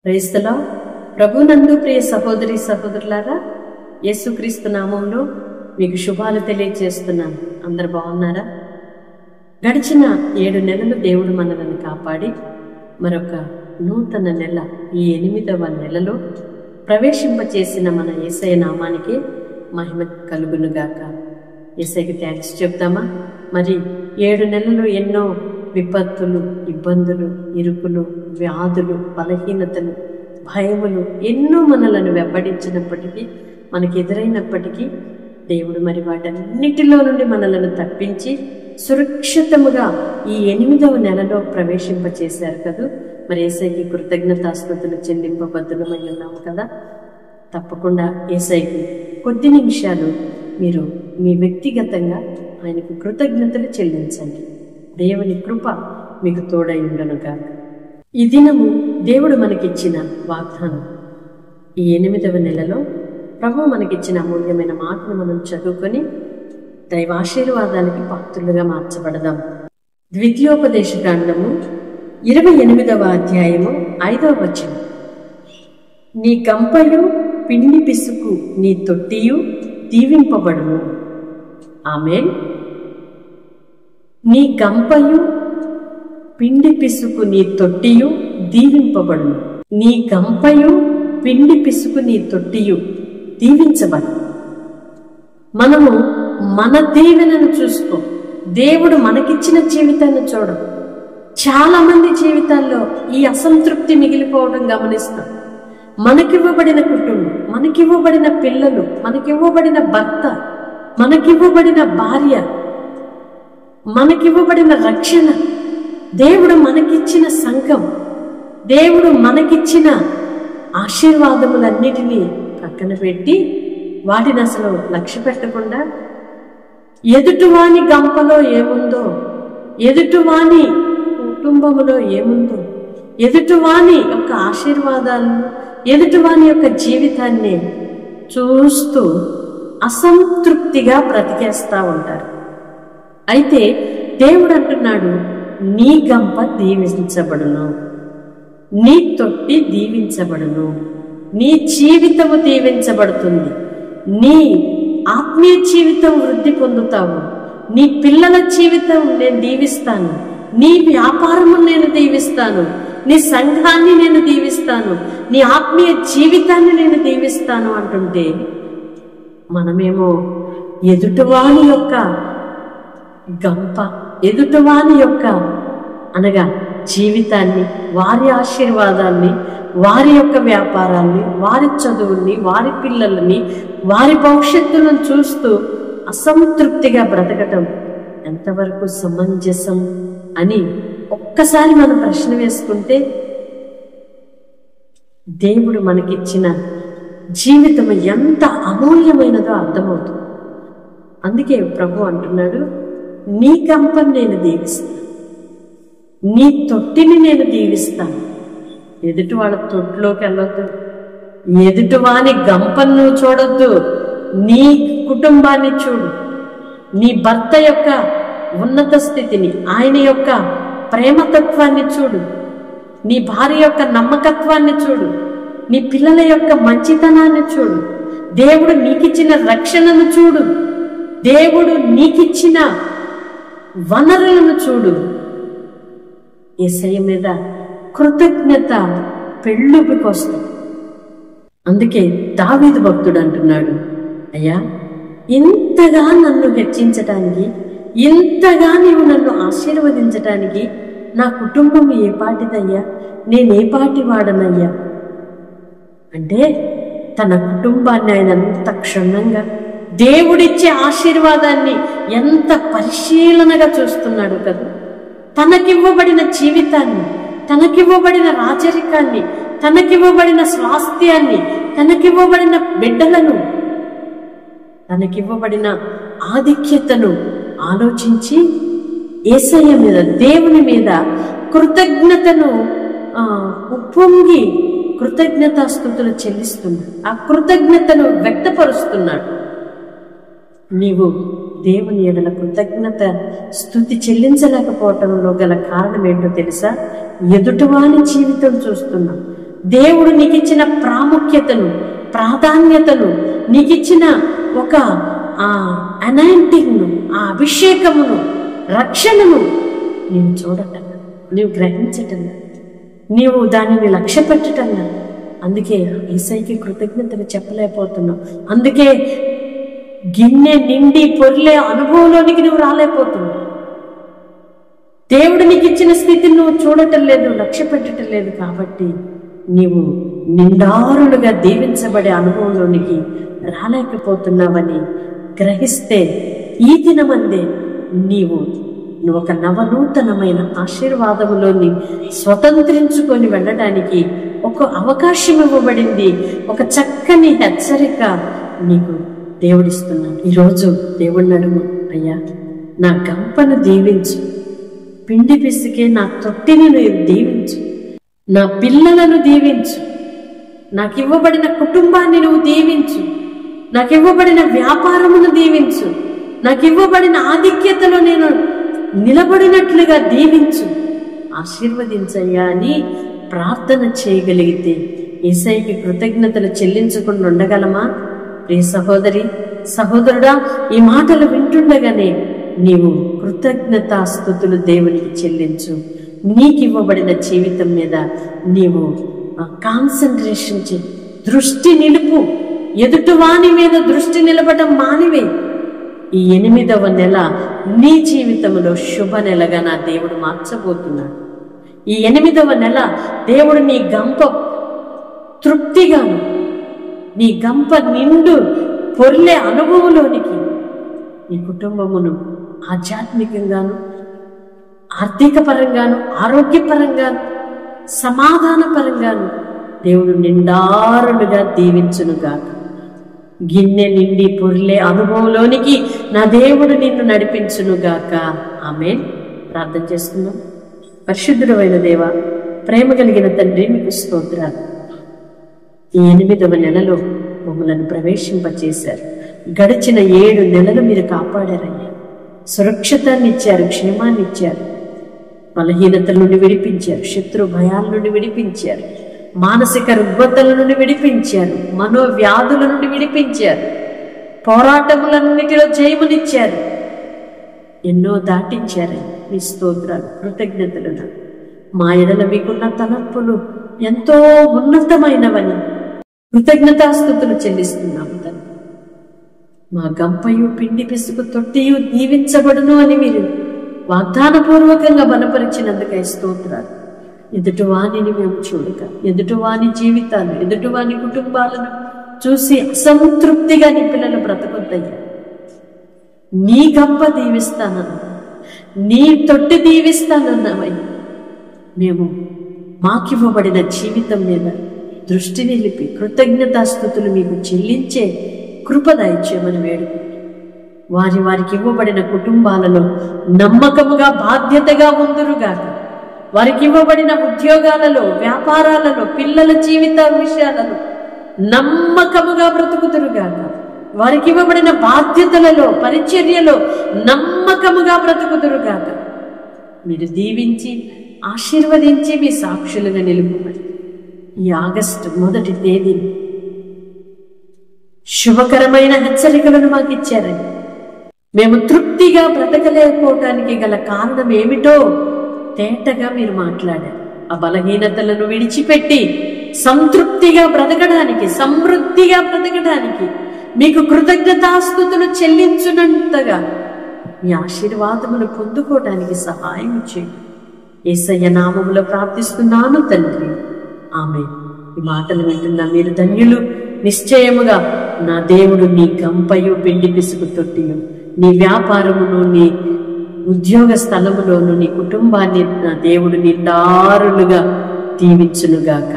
Praise the lord. ప్రభునందు ప్రియ సహోదరి సహోదరులారా, యేసుక్రీస్తు నామంలో మీకు శుభాలు తెలియజేస్తున్నాను. అందరు బాగున్నారా? గడిచిన 7 నెలలు దేవుడు మనలను కాపాడి మరొక నూతన నెల, ఈ 8వ నెలలో ప్రవేశింపచేసిన మన యేసయ్య నామానికి మహిమ కలుగునుగాక. యేసయ్యకి థ్యాంక్స్ చెప్తామా? మరి 7 నెలలు ఎన్నో విపత్తులు, ఇబ్బందులు, ఇరుకులు, వ్యాధులు, బలహీనతలు, భయములు ఎన్నో మనలను వెంబడించినప్పటికీ, మనకి ఎదురైనప్పటికీ దేవుడు మరి వాటన్నిటిలో నుండి మనలను తప్పించి సురక్షితముగా ఈ 8వ నెలలో ప్రవేశింపచేశారు కదా. మరి యేసయ్యకి కృతజ్ఞతాస్తుతులు చెల్లింపబద్ధులమై ఉన్నాము కదా. తప్పకుండా యేసయ్యకి కొద్ది నిమిషాలు మీరు మీ వ్యక్తిగతంగా ఆయనకు కృతజ్ఞతలు చెల్లించండి. దేవుని కృప మీకు తోడై ఉండునుగాక. ఈ దినము దేవుడు మనకిచ్చిన వాగ్దానం. ఈ 8వ నెలలో ప్రభు మనకిచ్చిన అమూల్యమైన మాటను మనం చదువుకొని దైవాశీర్వాదానికి పాత్రులుగా మార్చబడదాం. ద్వితీయోపదేశకాండము 28వ అధ్యాయము 5వ వచనం. నీ గంపయు పిండి పిసుకు నీ తొట్టియు దీవింపబడును. ఆమేన్. నీ గంపయు పిండి పిసుకు నీ తొట్టియు దీవింపబడును. నీ గంపయు పిండి పిసుకు నీ తొట్టియు దీవించబడు. మనము మన దీవెనను చూసుకో. దేవుడు మనకిచ్చిన జీవితాన్ని చూడం. చాలా మంది జీవితాల్లో ఈ అసంతృప్తి మిగిలిపోవడం గమనిస్తాం. మనకివ్వబడిన కుటుంబం, మనకివ్వబడిన పిల్లలు, మనకివ్వబడిన భర్త, మనకివ్వబడిన భార్య, మనకివ్వబడిన రక్షణ, దేవుడు మనకిచ్చిన సంఘం, దేవుడు మనకిచ్చిన ఆశీర్వాదములన్నిటినీ ప్రక్కన పెట్టి వాటిని అసలు లక్ష్య పెట్టకుండా ఎదుటివాని గంపలో ఏముందో, ఎదుటివాని కుటుంబములో ఏముందో, ఎదుటివాని యొక్క ఆశీర్వాదాలను, ఎదుటివాని యొక్క జీవితాన్ని చూస్తూ అసంతృప్తిగా బ్రతికేస్తూ ఉంటారు. అయితే దేవుడు అంటున్నాడు, నీ గంప దీవించబడును, నీ తొట్టి దీవించబడును, నీ జీవితము దీవించబడుతుంది, నీ ఆత్మీయ జీవితం వృద్ధి పొందుతావు, నీ పిల్లల జీవితం నేను దీవిస్తాను, నీ వ్యాపారము నేను దీవిస్తాను, నీ సంఘాన్ని నేను దీవిస్తాను, నీ ఆత్మీయ జీవితాన్ని నేను దీవిస్తాను అంటుంటే మనమేమో ఎదుటివాని యొక్క గంప, ఎదుటివాని యొక్క అనగా జీవితాన్ని, వారి ఆశీర్వాదాన్ని, వారి యొక్క వ్యాపారాన్ని, వారి చదువుల్ని, వారి పిల్లలని, వారి భవిష్యత్తులను చూస్తూ అసంతృప్తిగా బ్రతకటం ఎంతవరకు సమంజసం అని ఒక్కసారి మనం ప్రశ్న వేసుకుంటే దేవుడు మనకిచ్చిన జీవితం ఎంత అమూల్యమైనదో అర్థమవుతుంది. అందుకే ప్రభు అంటున్నాడు, నీ గంపను నేను దీవిస్తాను, నీ తొట్టిని నేను దీవిస్తాను. ఎదుటి వాళ్ళ తొట్టిలోకి వెళ్ళొద్దు, ఎదుటివాని గంపను నువ్వు చూడొద్దు, నీ కుటుంబాన్ని చూడు, నీ భర్త యొక్క ఉన్నత స్థితిని, ఆయన యొక్క ప్రేమతత్వాన్ని చూడు, నీ భార్య యొక్క నమ్మకత్వాన్ని చూడు, నీ పిల్లల యొక్క మంచితనాన్ని చూడు, దేవుడు నీకిచ్చిన రక్షణను చూడు, దేవుడు నీకిచ్చిన వనరులను చూడు. యేసయ్య మీద కృతజ్ఞత పెళ్ళుబికొస్తుంది. అందుకే దావీదు భక్తుడు అంటున్నాడు, అయ్యా ఇంతగా నన్ను హెచ్చించటానికి, ఇంతగా నీవు నన్ను ఆశీర్వదించటానికి నా కుటుంబం ఏ పాటిదయ్యా, నేనే పాటి వాడనయ్యా అంటే తన కుటుంబాన్ని ఆయన అంత క్షుణ్ణంగా, దేవుడిచ్చే ఆశీర్వాదాన్ని ఎంత పరిశీలనగా చూస్తున్నాడు కదా. తనకివ్వబడిన జీవితాన్ని, తనకివ్వబడిన రాజరికాన్ని, తనకివ్వబడిన స్వాస్థ్యాన్ని, తనకివ్వబడిన బిడ్డలను, తనకివ్వబడిన ఆధిక్యతను ఆలోచించి యేసయ్య మీద, దేవుని మీద కృతజ్ఞతను ఉప్పొంగి కృతజ్ఞతాస్తుతులు చెల్లిస్తున్నాడు. ఆ కృతజ్ఞతను వ్యక్తపరుస్తున్నాడు. నీవు దేవుని ఎడల కృతజ్ఞత స్తుతి చెల్లించలేకపోవటంలో గల కారణం ఏంటో తెలుసా? ఎదుటివాని జీవితం చూస్తున్నావు, దేవుడు నీకు ఇచ్చిన ప్రాముఖ్యతను, ప్రాధాన్యతను, నీకు ఇచ్చిన ఒక అనాయింటింగ్ను, ఆ అభిషేకమును, రక్షణను నీవు చూడటం, నీవు గ్రహించటం, నీవు దానిని లక్ష్య పెట్టటం. అందుకే యేసయ్యకి కృతజ్ఞతలు చెప్పలేకపోతున్నావు. అందుకే గిన్నె నిండి పొర్లే అనుభవంలోనికి నువ్వు రాలేకపోతున్నావు. దేవుడు నీకు ఇచ్చిన స్థితిని నువ్వు చూడటం లేదు, లక్ష్య పెట్టడం లేదు. కాబట్టి నీవు నిండారులుగా దీవించబడే అనుభవంలోనికి రాలేకపోతున్నావని గ్రహిస్తే ఈ దినమందే నువ్వు ఒక నవనూతనమైన ఆశీర్వాదములోని స్వతంత్రించుకొని వెళ్ళడానికి ఒక అవకాశం ఇవ్వబడింది. ఒక చక్కని హెచ్చరిక నీకు దేవుడిస్తున్నాడు. ఈరోజు దేవుడిని అడుగు, అయ్యా నా గంపను దీవించు, పిండి పిసికే నా తొట్టిని నువ్వు దీవించు, నా పిల్లలను దీవించు, నాకు ఇవ్వబడిన కుటుంబాన్ని నువ్వు దీవించు, నాకు ఇవ్వబడిన వ్యాపారమును దీవించు, నాకు ఇవ్వబడిన ఆధిక్యతలో నేను నిలబడినట్లుగా దీవించు, ఆశీర్వదించయ్యా అని ప్రార్థన చేయగలిగితే యేసయ్యకి కృతజ్ఞతలు చెల్లించకుండా ఉండగలమా? ప్రియ సహోదరి, సహోదరుడా, ఈ మాటలు వింటుండగానే నీవు కృతజ్ఞతాస్తుతులు దేవునికి చెల్లించు. నీకు ఇవ్వబడిన జీవితం మీద నీవు కాన్సన్ట్రేషన్ చే, దృష్టి నిలుపు. ఎదుటివాని మీద దృష్టి నిలబడటం మానివే. ఈ 8వ నెల నీ జీవితంలో శుభ నెలగా నా దేవుడు మార్చబోతున్నాడు. ఈ 8వ నెల దేవుడు నీ గంప తృప్తిగాను, నీ గంప నిండు పొర్లే అనుభవంలోనికి నీ కుటుంబమును ఆధ్యాత్మికంగాను, ఆర్థిక పరంగాను, ఆరోగ్యపరంగాను, సమాధానపరంగాను దేవుడు నిండారులుగా దీవించునుగాక. గిన్నె నిండి పొర్లే అనుభవంలోనికి నా దేవుడు నిన్ను నడిపించునుగాక. ఆమేన్. ప్రార్థన చేసుకుందాం. పరిశుద్ధుడైన దేవ, ప్రేమ కలిగిన తండ్రి, మీకు స్తోత్రాలు. ఈ 8వ నెలలో మమ్మలను ప్రవేశింపచేశారు. గడిచిన 7 నెలలు మీరు కాపాడారయ్యా. సురక్షితాన్ని ఇచ్చారు, క్షేమాన్ని ఇచ్చారు, బలహీనతల నుండి విడిపించారు, శత్రు భయాల నుండి విడిపించారు, మానసిక రుగ్మతల నుండి విడిపించారు, మనోవ్యాధుల నుండి విడిపించారు, పోరాటములన్నిటిలో జయమునిచ్చారు, ఎన్నో దాటించారు. మీ స్తోత్రాలు, కృతజ్ఞతలు. మా ఎడల మీకున్న తలంపులు ఎంతో ఉన్నతమైనవని కృతజ్ఞతాస్తుతులు చెల్లిస్తున్నాము తండ్రి. మా గంపయు పిండి పిసుకు తొట్టియు దీవించబడును అని మీరు వాగ్దానపూర్వకంగా బలపరిచినందుకై స్తోత్రాలు. ఎదుటివాణిని మేము చూడక, ఎదుటివాని జీవితాలు, ఎదుటివాని కుటుంబాలను చూసి అసంతృప్తిగా నీ పిల్లలు బ్రతకొద్దయ్యా. నీ గంప దీవిస్తానన్నా, నీ తొట్టి దీవిస్తానన్నావయ్యా. మేము మాకివ్వబడిన జీవితం మీద దృష్టి నిలిపి కృతజ్ఞతాస్తుతులు మీకు చెల్లించే కృప దయచేయమని వేడుకు. వారికి ఇవ్వబడిన కుటుంబాలలో నమ్మకముగా, బాధ్యతగా ఉందురుగాక. వారికి ఇవ్వబడిన ఉద్యోగాలలో, వ్యాపారాలలో, పిల్లల జీవిత విషయాలలో నమ్మకముగా బ్రతుకుదురుగాక. వారికి ఇవ్వబడిన బాధ్యతలలో, పరిచర్యలో నమ్మకముగా బ్రతుకుదురుగాక. మీరు దీవించి ఆశీర్వదించి మీ సాక్షులుగా నిలుపుమని ఈ ఆగస్టు 1వ తేదీని శుభకరమైన హెచ్చరికలను మాకు ఇచ్చారని, మేము తృప్తిగా బ్రతకలేకపోవటానికి గల కారణం ఏమిటో తేటగా మీరు మాట్లాడారు. ఆ బలహీనతలను విడిచిపెట్టి సంతృప్తిగా బ్రతకడానికి, సమృద్ధిగా బ్రతకడానికి, మీకు కృతజ్ఞతాస్తుతులు చెల్లించునంతగా మీ ఆశీర్వాదములు పొందుకోవడానికి సహాయం చేయండి. యేసయ్య నామములో ప్రార్థిస్తున్నాను తండ్రి, ఆమేన్. ఈ మాటలు వింటున్నా మీరు ధన్యులు. నిశ్చయముగా నా దేవుడు నీ గంపయు పిండి పిసుకు తొట్టియు, నీ వ్యాపారమును, నీ ఉద్యోగ స్థలములోను, నీ కుటుంబాన్ని నా దేవుడు నిండారులుగా దీవించునుగాక.